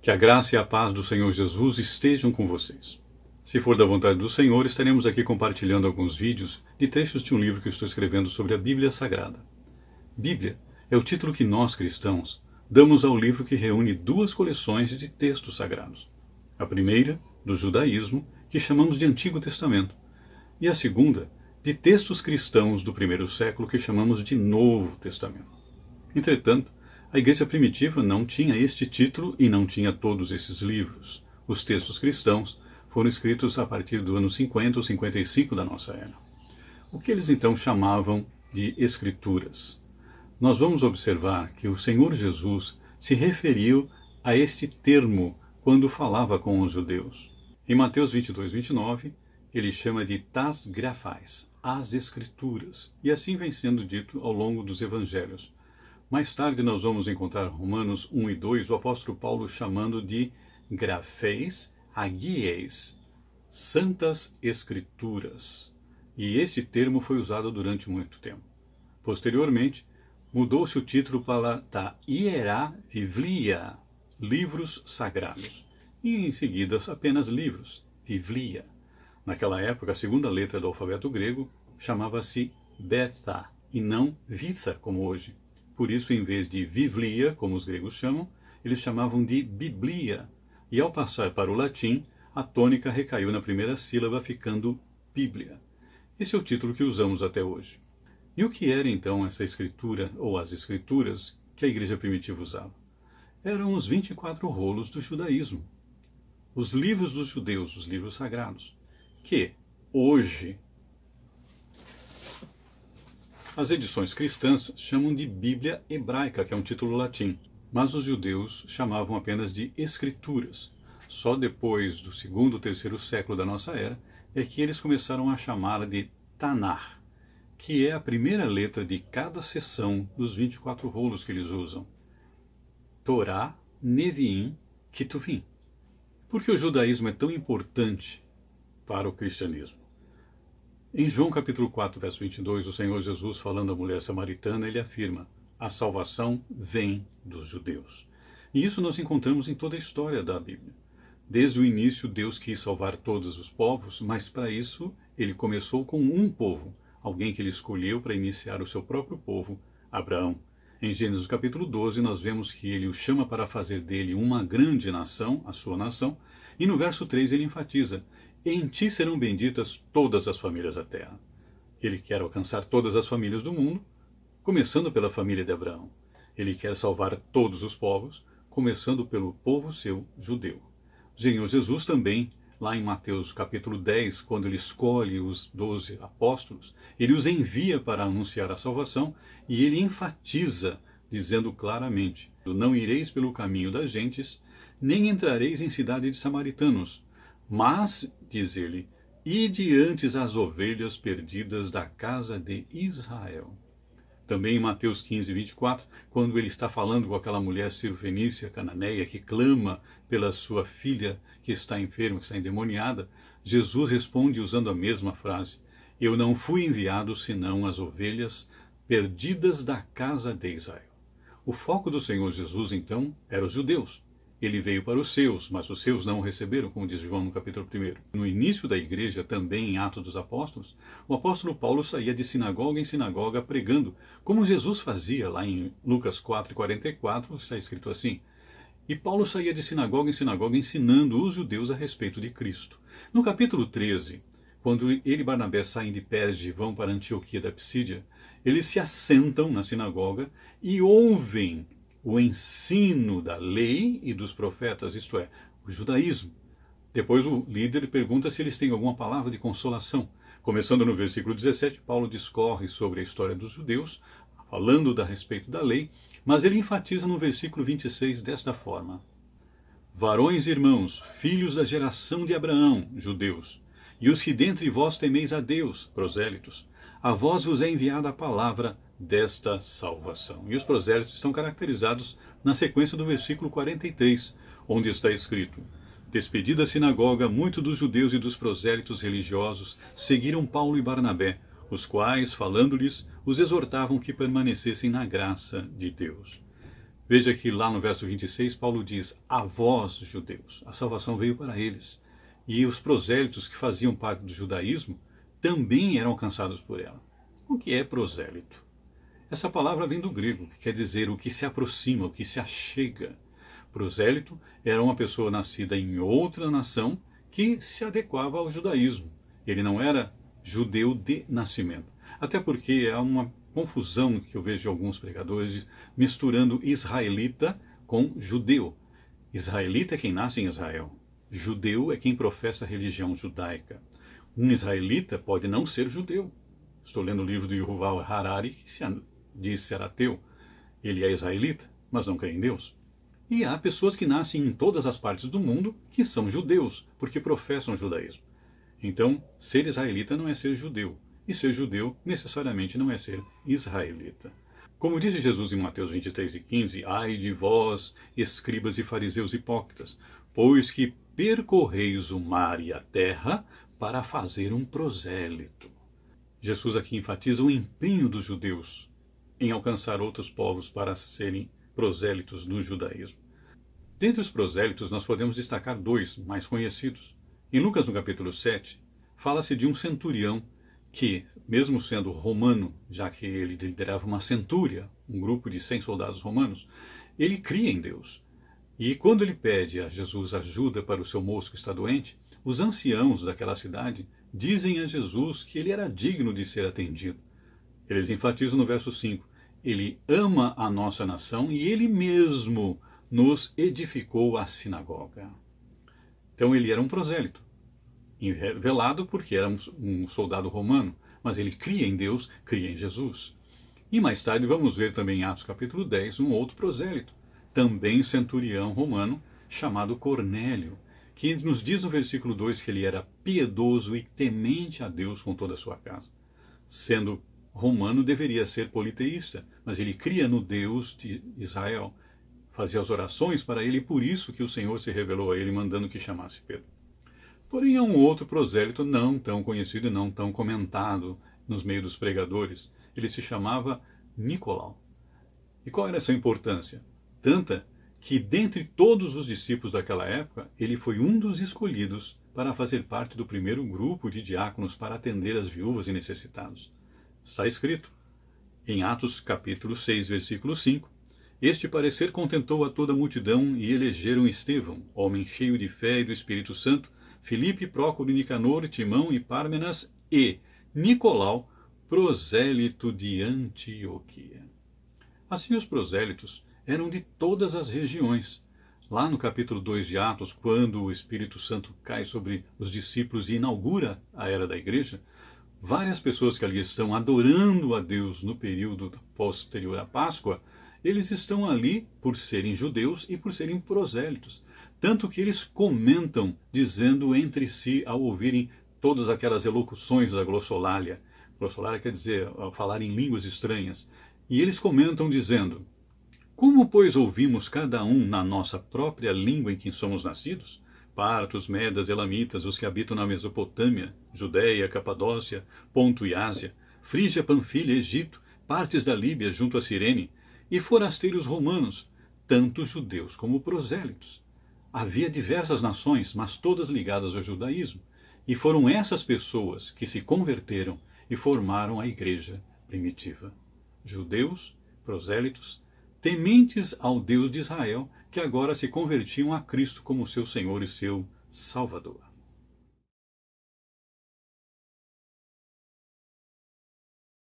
Que a graça e a paz do Senhor Jesus estejam com vocês. Se for da vontade do Senhor, estaremos aqui compartilhando alguns vídeos de trechos de um livro que eu estou escrevendo sobre a Bíblia Sagrada. Bíblia é o título que nós, cristãos, damos ao livro que reúne duas coleções de textos sagrados. A primeira, do judaísmo, que chamamos de Antigo Testamento, e a segunda, de textos cristãos do primeiro século, que chamamos de Novo Testamento. Entretanto, a igreja primitiva não tinha este título e não tinha todos esses livros. Os textos cristãos foram escritos a partir do ano 50 ou 55 da nossa era. O que eles então chamavam de Escrituras? Nós vamos observar que o Senhor Jesus se referiu a este termo quando falava com os judeus. Em Mateus 22, 29, ele chama de tas grafais, as Escrituras, e assim vem sendo dito ao longo dos evangelhos. Mais tarde nós vamos encontrar Romanos 1 e 2, o apóstolo Paulo chamando de grafeis agieis, santas escrituras. E esse termo foi usado durante muito tempo. Posteriormente, mudou-se o título para da Hierá Biblia, livros sagrados. E em seguida apenas livros, Biblia. Naquela época, a segunda letra do alfabeto grego chamava-se beta e não vita, como hoje. Por isso, em vez de Biblia, como os gregos chamam, eles chamavam de Biblia. E ao passar para o latim, a tônica recaiu na primeira sílaba, ficando Bíblia. Esse é o título que usamos até hoje. E o que era então essa escritura, ou as escrituras, que a igreja primitiva usava? Eram os 24 rolos do judaísmo. Os livros dos judeus, os livros sagrados, que hoje as edições cristãs chamam de Bíblia Hebraica, que é um título latim, mas os judeus chamavam apenas de Escrituras. Só depois do segundo ou terceiro século da nossa era é que eles começaram a chamá-la de Tanakh, que é a primeira letra de cada seção dos 24 rolos que eles usam. Torá, Neviim, Ketuvim. Por que o judaísmo é tão importante para o cristianismo? Em João capítulo 4, verso 22, o Senhor Jesus, falando à mulher samaritana, ele afirma: a salvação vem dos judeus. E isso nós encontramos em toda a história da Bíblia. Desde o início, Deus quis salvar todos os povos, mas para isso ele começou com um povo, alguém que ele escolheu para iniciar o seu próprio povo, Abraão. Em Gênesis capítulo 12, nós vemos que ele o chama para fazer dele uma grande nação, a sua nação, e no verso 3 ele enfatiza: em ti serão benditas todas as famílias da terra. Ele quer alcançar todas as famílias do mundo, começando pela família de Abraão. Ele quer salvar todos os povos, começando pelo povo seu judeu. O Senhor Jesus também, lá em Mateus capítulo 10, quando ele escolhe os 12 apóstolos, ele os envia para anunciar a salvação e ele enfatiza, dizendo claramente: não ireis pelo caminho das gentes, nem entrareis em cidade de samaritanos, mas, diz ele, ide antes as ovelhas perdidas da casa de Israel. Também em Mateus 15, 24, quando ele está falando com aquela mulher cirofenícia cananeia que clama pela sua filha que está enferma, que está endemoniada, Jesus responde usando a mesma frase: eu não fui enviado senão as ovelhas perdidas da casa de Israel. O foco do Senhor Jesus, então, era os judeus. Ele veio para os seus, mas os seus não o receberam, como diz João no capítulo 1. No início da igreja, também em Atos dos Apóstolos, o apóstolo Paulo saía de sinagoga em sinagoga pregando, como Jesus fazia lá em Lucas 4:44, está escrito assim: e Paulo saía de sinagoga em sinagoga ensinando os judeus a respeito de Cristo. No capítulo 13, quando ele e Barnabé saem de Perge e vão para Antioquia da Psídia, eles se assentam na sinagoga e ouvem o ensino da lei e dos profetas, isto é, o judaísmo. Depois o líder pergunta se eles têm alguma palavra de consolação. Começando no versículo 17, Paulo discorre sobre a história dos judeus, falando a respeito da lei, mas ele enfatiza no versículo 26 desta forma: varões e irmãos, filhos da geração de Abraão, judeus, e os que dentre vós temeis a Deus, prosélitos, a vós vos é enviada a palavra desta salvação. E os prosélitos estão caracterizados na sequência do versículo 43, onde está escrito: despedida a sinagoga, muitos dos judeus e dos prosélitos religiosos seguiram Paulo e Barnabé, os quais, falando-lhes, os exortavam que permanecessem na graça de Deus. Veja que lá no verso 26, Paulo diz, a vós, judeus, a salvação veio para eles. E os prosélitos que faziam parte do judaísmo também eram alcançados por ela. O que é prosélito? Essa palavra vem do grego, que quer dizer o que se aproxima, o que se achega. Prosélito era uma pessoa nascida em outra nação que se adequava ao judaísmo. Ele não era judeu de nascimento. Até porque há uma confusão que eu vejo de alguns pregadores misturando israelita com judeu. Israelita é quem nasce em Israel. Judeu é quem professa a religião judaica. Um israelita pode não ser judeu. Estou lendo o livro de Yuval Harari, que se diz ser ateu. Ele é israelita, mas não crê em Deus. E há pessoas que nascem em todas as partes do mundo que são judeus, porque professam o judaísmo. Então, ser israelita não é ser judeu. E ser judeu, necessariamente, não é ser israelita. Como disse Jesus em Mateus 23:15, ai de vós, escribas e fariseus hipócritas, pois que percorreis o mar e a terra para fazer um prosélito. Jesus aqui enfatiza o empenho dos judeus em alcançar outros povos para serem prosélitos no judaísmo. Dentre os prosélitos, nós podemos destacar dois mais conhecidos. Em Lucas, no capítulo 7, fala-se de um centurião que, mesmo sendo romano, já que ele liderava uma centúria, um grupo de 100 soldados romanos, ele cria em Deus. E quando ele pede a Jesus ajuda para o seu moço que está doente, os anciãos daquela cidade dizem a Jesus que ele era digno de ser atendido. Eles enfatizam no verso 5, ele ama a nossa nação e ele mesmo nos edificou a sinagoga. Então ele era um prosélito, velado porque era um soldado romano, mas ele cria em Deus, cria em Jesus. E mais tarde vamos ver também em Atos capítulo 10 um outro prosélito, também centurião romano, chamado Cornélio, que nos diz no versículo 2 que ele era piedoso e temente a Deus com toda a sua casa. Sendo romano, deveria ser politeísta, mas ele cria no Deus de Israel, fazia as orações para ele, e por isso que o Senhor se revelou a ele, mandando que chamasse Pedro. Porém, há um outro prosélito não tão conhecido e não tão comentado nos meios dos pregadores. Ele se chamava Nicolau. E qual era essa importância? Tanta que, dentre todos os discípulos daquela época, ele foi um dos escolhidos para fazer parte do primeiro grupo de diáconos para atender as viúvas e necessitados. Está escrito, em Atos capítulo 6, versículo 5, este parecer contentou a toda a multidão e elegeram Estevão, homem cheio de fé e do Espírito Santo, Filipe, Prócoro, Nicanor, Timão e Pármenas e Nicolau, prosélito de Antioquia. Assim os prosélitos eram de todas as regiões. Lá no capítulo 2 de Atos, quando o Espírito Santo cai sobre os discípulos e inaugura a era da igreja, várias pessoas que ali estão adorando a Deus no período posterior à Páscoa, eles estão ali por serem judeus e por serem prosélitos. Tanto que eles comentam, dizendo entre si, ao ouvirem todas aquelas elocuções da glossolalia. Glossolalia quer dizer falar em línguas estranhas. E eles comentam dizendo, como, pois, ouvimos cada um na nossa própria língua em que somos nascidos? Partos, Medas, Elamitas, os que habitam na Mesopotâmia, Judéia, Capadócia, Ponto e Ásia, Frígia, Panfilha, Egito, partes da Líbia junto a Cirene, e forasteiros romanos, tanto judeus como prosélitos. Havia diversas nações, mas todas ligadas ao judaísmo, e foram essas pessoas que se converteram e formaram a igreja primitiva. Judeus, prosélitos, tementes ao Deus de Israel, que agora se convertiam a Cristo como seu Senhor e seu Salvador.